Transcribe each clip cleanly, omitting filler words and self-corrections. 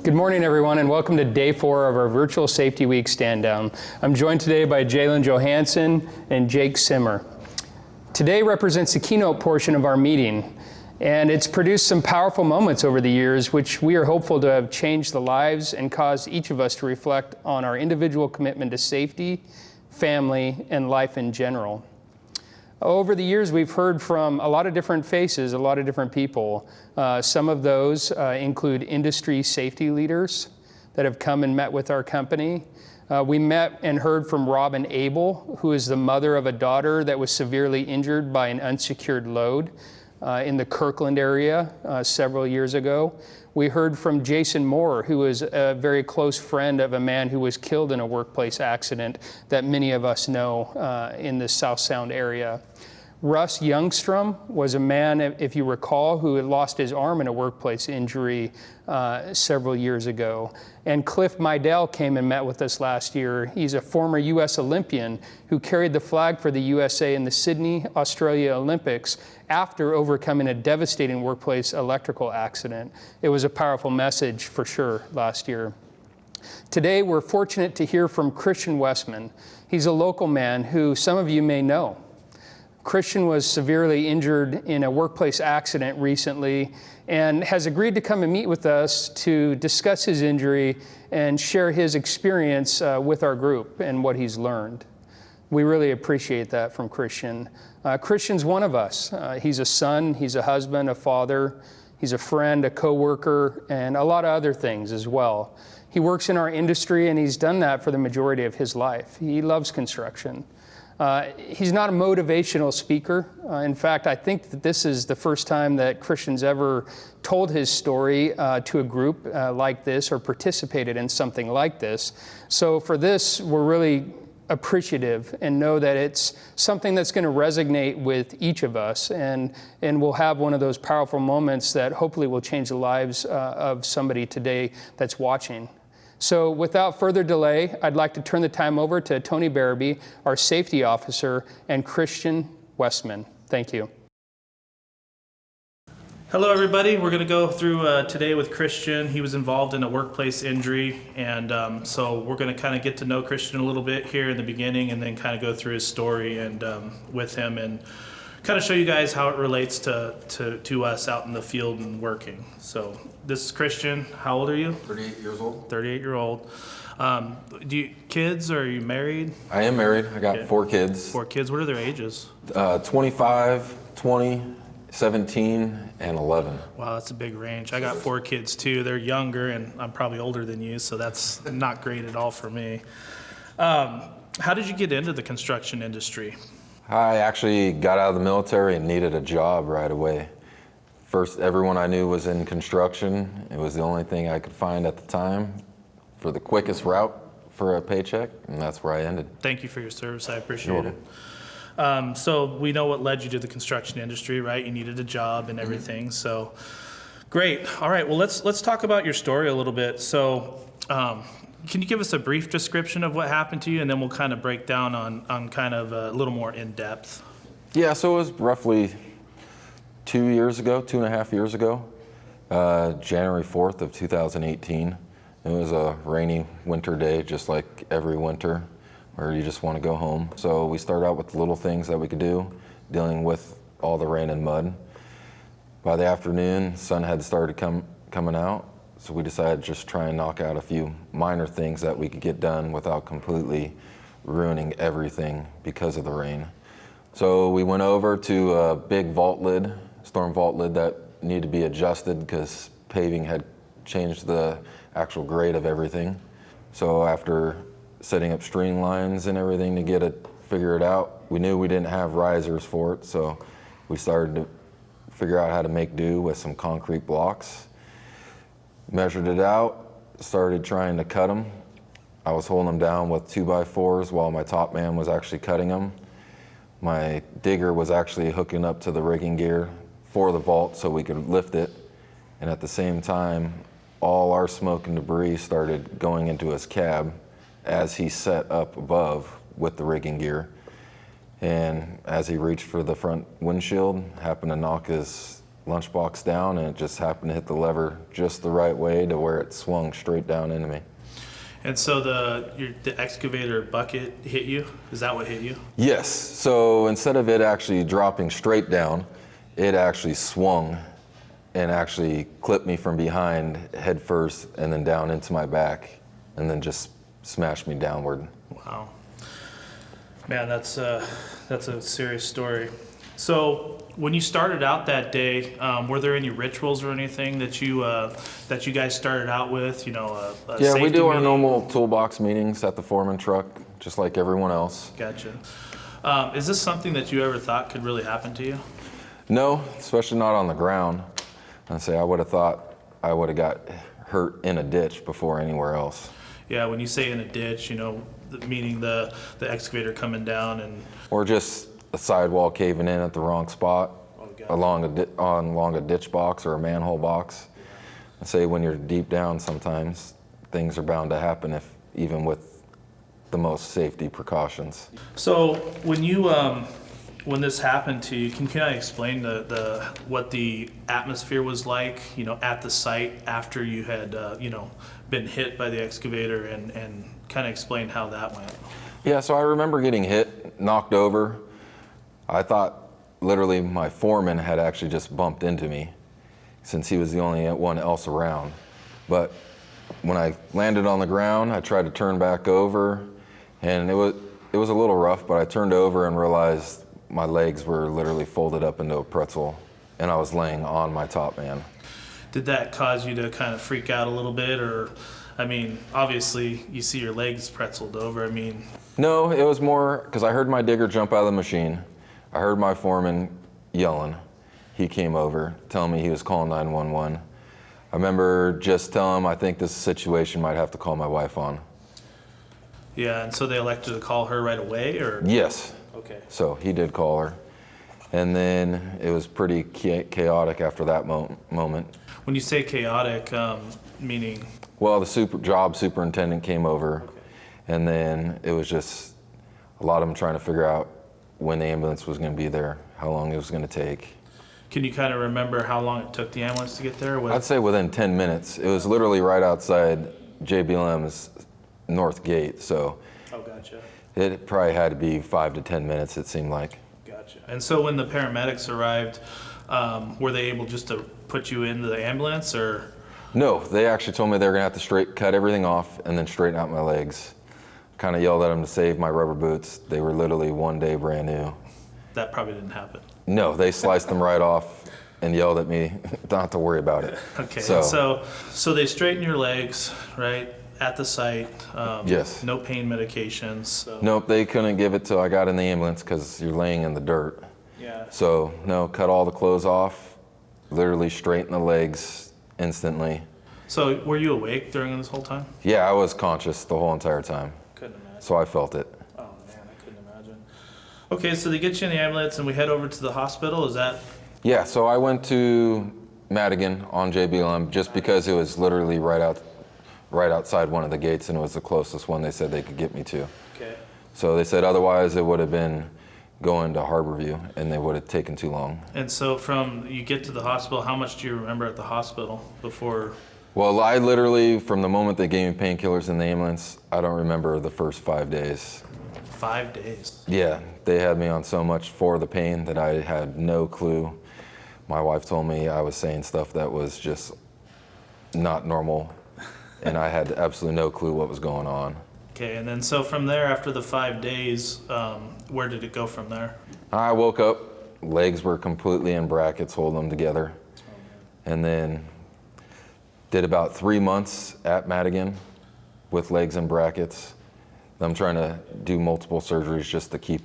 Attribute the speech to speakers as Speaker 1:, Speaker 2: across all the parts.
Speaker 1: Good morning, everyone, and welcome to day 4 of our Virtual Safety Week Stand Down. I'm joined today by Jalen Johansson and Jake Simmer. Today represents the keynote portion of our meeting, and it's produced some powerful moments over the years, which we are hopeful to have changed the lives and caused each of us to reflect on our individual commitment to safety, family, and life in general. Over the years, we've heard from a lot of different faces, a lot of different people. Some of those include industry safety leaders that have come and met with our company. We met and heard from Robin Abel, who is the mother of a daughter that was severely injured by an unsecured load in the Kirkland area several years ago. We heard from Jason Moore, who is a very close friend of a man who was killed in a workplace accident that many of us know in the South Sound area. Russ Youngstrom was a man, if you recall, who had lost his arm in a workplace injury several years ago. And Cliff Mydell came and met with us last year. He's a former U.S. Olympian who carried the flag for the USA in the Sydney, Australia Olympics after overcoming a devastating workplace electrical accident. It was a powerful message for sure last year. Today, we're fortunate to hear from Christian Westman. He's a local man who some of you may know. Christian was severely injured in a workplace accident recently and has agreed to come and meet with us to discuss his injury and share his experience with our group and what he's learned. We really appreciate that from Christian. Christian's one of us. He's a son, he's a husband, a father, he's a friend, a coworker, and a lot of other things as well. He works in our industry and he's done that for the majority of his life. He loves construction. He's not a motivational speaker. In fact, I think that this is the first time that Christian's ever told his story to a group like this or participated in something like this. So for this, we're really appreciative and know that it's something that's going to resonate with each of us, and we'll have one of those powerful moments that hopefully will change the lives of somebody today that's watching. So without further delay, I'd like to turn the time over to Tony Barabee, our safety officer, and Christian Westman. Thank you.
Speaker 2: Hello, everybody. We're going to go through today with Christian. He was involved in a workplace injury, and so we're going to kind of get to know Christian a little bit here in the beginning and then kind of go through his story and with him and kind of show you guys how it relates to us out in the field and working. So this is Christian. How old are you?
Speaker 3: 38 years old.
Speaker 2: 38-year-old. Kids, or are you married?
Speaker 3: I am married. I got 4 kids.
Speaker 2: 4 kids. What are their ages?
Speaker 3: 25, 20, 17, and 11.
Speaker 2: Wow, that's a big range. I got 4 kids too. They're younger, and I'm probably older than you, so that's not great at all for me. How did you get into the construction industry?
Speaker 3: I actually got out of the military and needed a job right away. First, everyone I knew was in construction. It was the only thing I could find at the time for the quickest route for a paycheck, and that's where I ended.
Speaker 2: Thank you for your service. I appreciate it. So we know what led you to the construction industry, right? You needed a job and everything. So great. All right. Well, let's talk about your story a little bit. So can you give us a brief description of what happened to you, and then we'll kind of break down on kind of a little more in depth?
Speaker 3: Yeah. So it was roughly 2.5 years ago, January 4th of 2018. It was a rainy winter day, just like every winter, where you just want to go home. So we started out with the little things that we could do, dealing with all the rain and mud. By the afternoon, sun had started coming out, so we decided to just try and knock out a few minor things that we could get done without completely ruining everything because of the rain. So we went over to a big storm vault lid that needed to be adjusted because paving had changed the actual grade of everything. So after setting up string lines and everything to get it figured out, we knew we didn't have risers for it, so we started to figure out how to make do with some concrete blocks. Measured it out, started trying to cut them. I was holding them down with 2x4s while my top man was actually cutting them. My digger was actually hooking up to the rigging gear for the vault so we could lift it, and at the same time, all our smoke and debris started going into his cab as he set up above with the rigging gear. And as he reached for the front windshield, happened to knock his lunchbox down, and it just happened to hit the lever just the right way to where it swung straight down into me.
Speaker 2: And so the excavator bucket hit you? Is that what hit you?
Speaker 3: Yes, so instead of it actually dropping straight down, it actually swung and actually clipped me from behind head first and then down into my back and then just smashed me downward.
Speaker 2: Wow. Man, that's a serious story. So when you started out that day, were there any rituals or anything that you guys started out with? A
Speaker 3: Yeah, we
Speaker 2: safety
Speaker 3: do our
Speaker 2: meeting?
Speaker 3: normal toolbox meetings at the foreman truck, just like everyone else.
Speaker 2: Gotcha. Is this something that you ever thought could really happen to you?
Speaker 3: No, especially not on the ground. I would have thought I would have got hurt in a ditch before anywhere else.
Speaker 2: Yeah, when you say in a ditch, meaning the excavator coming down and...
Speaker 3: Or just a sidewall caving in at the wrong spot,
Speaker 2: gotcha.
Speaker 3: along a ditch box or a manhole box. I say when you're deep down, sometimes things are bound to happen, even with the most safety precautions.
Speaker 2: So when this happened to you, can I explain what the atmosphere was like, at the site after you had been hit by the excavator, and kind of explain how that went?
Speaker 3: Yeah, so I remember getting hit, knocked over. I thought literally my foreman had actually just bumped into me since he was the only one else around. But when I landed on the ground, I tried to turn back over, and it was a little rough, but I turned over and realized my legs were literally folded up into a pretzel, and I was laying on my top man.
Speaker 2: Did that cause you to kind of freak out a little bit, or, obviously you see your legs pretzeled over,
Speaker 3: No, it was more because I heard my digger jump out of the machine. I heard my foreman yelling. He came over, telling me he was calling 911. I remember just telling him I think this situation might have to call my wife on.
Speaker 2: Yeah, and so they elected to call her right away, or?
Speaker 3: Yes.
Speaker 2: Okay.
Speaker 3: So he did call her. And then it was pretty chaotic after that moment.
Speaker 2: When you say chaotic, meaning?
Speaker 3: Well, the job superintendent came over, and then it was just a lot of them trying to figure out when the ambulance was going to be there, how long it was going to take.
Speaker 2: Can you kind of remember how long it took the ambulance to get there?
Speaker 3: I'd say within 10 minutes. It was literally right outside JBLM's north gate, so
Speaker 2: Oh, gotcha.
Speaker 3: it probably had to be 5 to 10 minutes, it seemed like.
Speaker 2: Gotcha. And so when the paramedics arrived, were they able just to put you into the ambulance, or?
Speaker 3: No, they actually told me they were going to have to cut everything off and then straighten out my legs. Kind of yelled at them to save my rubber boots. They were literally one day brand new.
Speaker 2: That probably didn't happen.
Speaker 3: No, they sliced them right off and yelled at me not to worry about it.
Speaker 2: Okay,
Speaker 3: So,
Speaker 2: so they straighten your legs, right, at the site.
Speaker 3: Yes.
Speaker 2: No pain medications. So.
Speaker 3: nope, they couldn't give it till I got in the ambulance because you're laying in the dirt.
Speaker 2: Yeah.
Speaker 3: So, no, cut all the clothes off, literally straighten the legs instantly.
Speaker 2: So were you awake during this whole time?
Speaker 3: Yeah, I was conscious the whole entire time,
Speaker 2: Couldn't imagine.
Speaker 3: so I felt it.
Speaker 2: Oh man, I couldn't imagine. Okay, so they get you in the ambulance and we head over to the hospital. Is that?
Speaker 3: Yeah, so I went to Madigan on JBLM just because it was literally right outside one of the gates, and it was the closest one they said they could get me to.
Speaker 2: Okay.
Speaker 3: So they said otherwise it would have been going to Harborview, and they would have taken too long.
Speaker 2: And so from you get to the hospital, how much do you remember at the hospital before?
Speaker 3: Well, I literally, from the moment they gave me painkillers in the ambulance, I don't remember the first 5 days.
Speaker 2: 5 days.
Speaker 3: Yeah, they had me on so much for the pain that I had no clue. My wife told me I was saying stuff that was just not normal, and I had absolutely no clue what was going on.
Speaker 2: Okay, and then so from there, after the 5 days, where did it go from there?
Speaker 3: I woke up, legs were completely in brackets, holding them together, and then did about 3 months at Madigan with legs in brackets. I'm trying to do multiple surgeries just to keep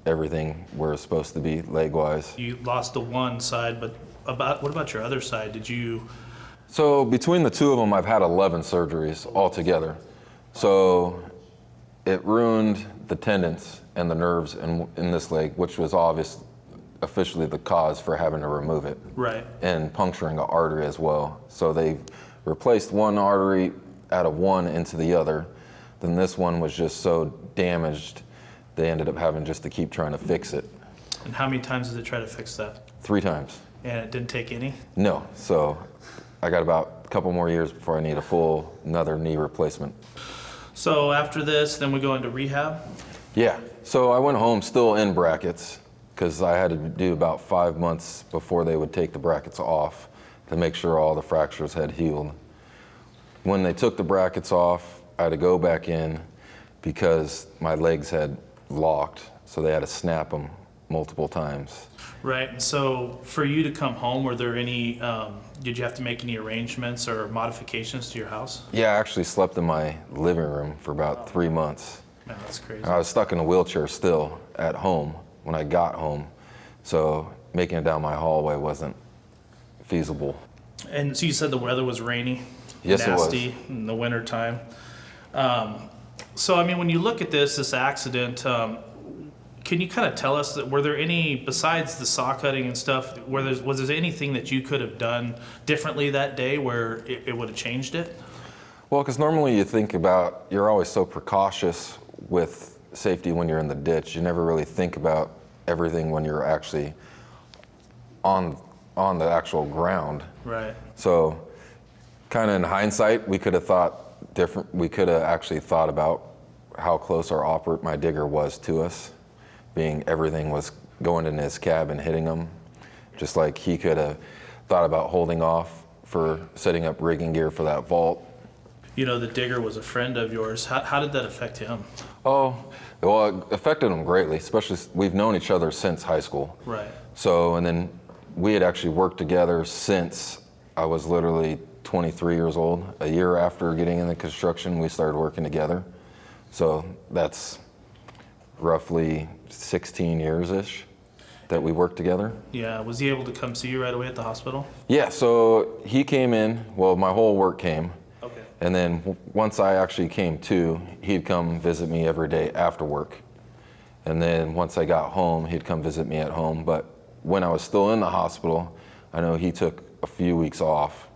Speaker 3: everything where it's supposed to be leg-wise.
Speaker 2: You lost the one side, but what about your other side? Did you?
Speaker 3: So between the two of them, I've had 11 surgeries altogether. So it ruined the tendons and the nerves in this leg, which was officially the cause for having to remove it.
Speaker 2: Right.
Speaker 3: And puncturing an artery as well. So they replaced one artery out of one into the other. Then this one was just so damaged, they ended up having just to keep trying to fix it.
Speaker 2: And how many times did they try to fix that?
Speaker 3: 3 times.
Speaker 2: And it didn't take any?
Speaker 3: No, so I got about a couple more years before I need another knee replacement.
Speaker 2: So after this, then we go into rehab?
Speaker 3: Yeah, so I went home still in brackets because I had to do about 5 months before they would take the brackets off to make sure all the fractures had healed. When they took the brackets off, I had to go back in because my legs had locked, so they had to snap them multiple times.
Speaker 2: Right, and so for you to come home, were there any, did you have to make any arrangements or modifications to your house?
Speaker 3: Yeah, I actually slept in my living room for about 3 months.
Speaker 2: Man, that's crazy.
Speaker 3: I was stuck in a wheelchair still at home when I got home, so making it down my hallway wasn't feasible.
Speaker 2: And so you said the weather was rainy?
Speaker 3: Yes, it was.
Speaker 2: Nasty in the winter time. So, I mean, when you look at this accident, can you kind of tell us that were there any, besides the saw cutting and stuff, was there anything that you could have done differently that day where it would have changed it?
Speaker 3: Well, because normally you think about, you're always so precautious with safety when you're in the ditch. You never really think about everything when you're actually on the actual ground.
Speaker 2: Right.
Speaker 3: So kind of in hindsight, we could have thought different. We could have actually thought about how close my digger was to us, being everything was going in his cab and hitting him. Just like he could have thought about holding off for setting up rigging gear for that vault.
Speaker 2: You know, the digger was a friend of yours. How did that affect him?
Speaker 3: Oh, well, it affected him greatly, especially we've known each other since high school.
Speaker 2: Right.
Speaker 3: So, and then we had actually worked together since I was literally 23 years old. A year after getting into construction, we started working together. So that's roughly 16 years-ish that we worked together.
Speaker 2: Yeah, was he able to come see you right away at the hospital?
Speaker 3: Yeah, so he came in, well, my whole work came.
Speaker 2: Okay.
Speaker 3: And then once I actually came to, he'd come visit me every day after work. And then once I got home, he'd come visit me at home. But when I was still in the hospital, I know he took a few weeks off,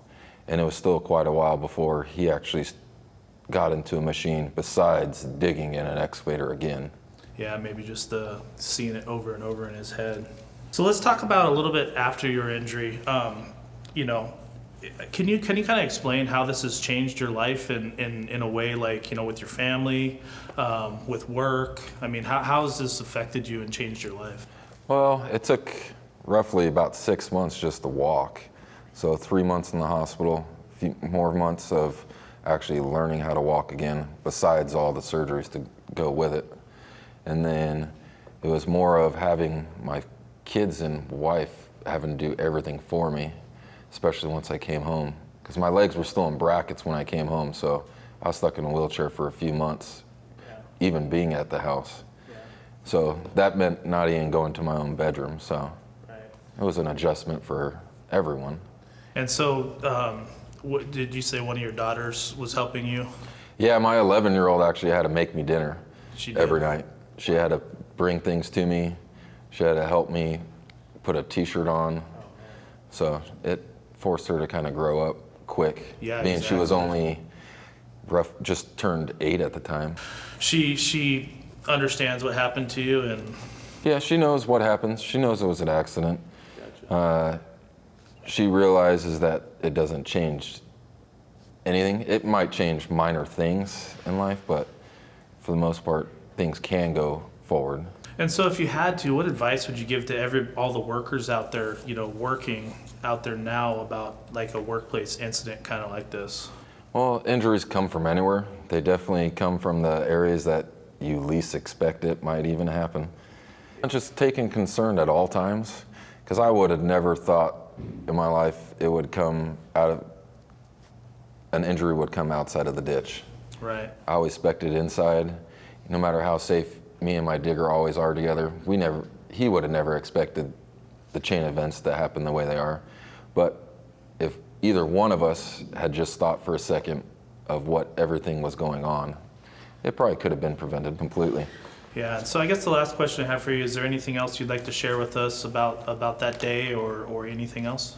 Speaker 3: and it was still quite a while before he actually got into a machine besides digging in an excavator again.
Speaker 2: Yeah, maybe just seeing it over and over in his head. So let's talk about a little bit after your injury. You know, can you kind of explain how this has changed your life in a way, like, you know, with your family, with work? I mean, how has this affected you and changed your life?
Speaker 3: Well, it took roughly about 6 months just to walk. So 3 months in the hospital, a few more months of actually learning how to walk again, besides all the surgeries to go with it. And then it was more of having my kids and wife having to do everything for me, especially once I came home. Because my legs were still in brackets when I came home, so I was stuck in a wheelchair for a few months, even being at the house. So that meant not even going to my own bedroom, so it was an adjustment for everyone.
Speaker 2: And so, what did you say one of your daughters was helping you?
Speaker 3: Yeah, my 11-year-old actually had to make me dinner
Speaker 2: She did?
Speaker 3: every night. She had to bring things to me. She had to help me put a t-shirt on. So it forced her to kind of grow up quick.
Speaker 2: Yeah,
Speaker 3: Being she was
Speaker 2: exactly.
Speaker 3: only just turned 8 at the time.
Speaker 2: She understands what happened to you, and
Speaker 3: Yeah, she knows what happens. She knows it was an accident. She realizes that it doesn't change anything. It might change minor things in life, but for the most part, things can go forward.
Speaker 2: And so if you had to, what advice would you give to all the workers out there, you know, working out there now about like a workplace incident kind of like this?
Speaker 3: Well, injuries come from anywhere. They definitely come from the areas that you least expect it might even happen. Just taking concern at all times, because I would have never thought in my life it would come out of, an injury would come outside of the ditch.
Speaker 2: Right.
Speaker 3: I always expected inside. No matter how safe me and my digger always are together, he would have never expected the chain events to happen the way they are. But if either one of us had just thought for a second of what everything was going on, it probably could have been prevented completely.
Speaker 2: Yeah. So I guess the last question I have for you, is there anything else you'd like to share with us about that day or anything else?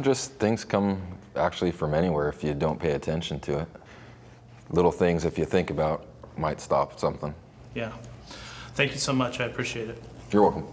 Speaker 3: Just things come actually from anywhere if you don't pay attention to it. Little things, if you think about, might stop something.
Speaker 2: Yeah. Thank you so much. I appreciate it.
Speaker 3: You're welcome.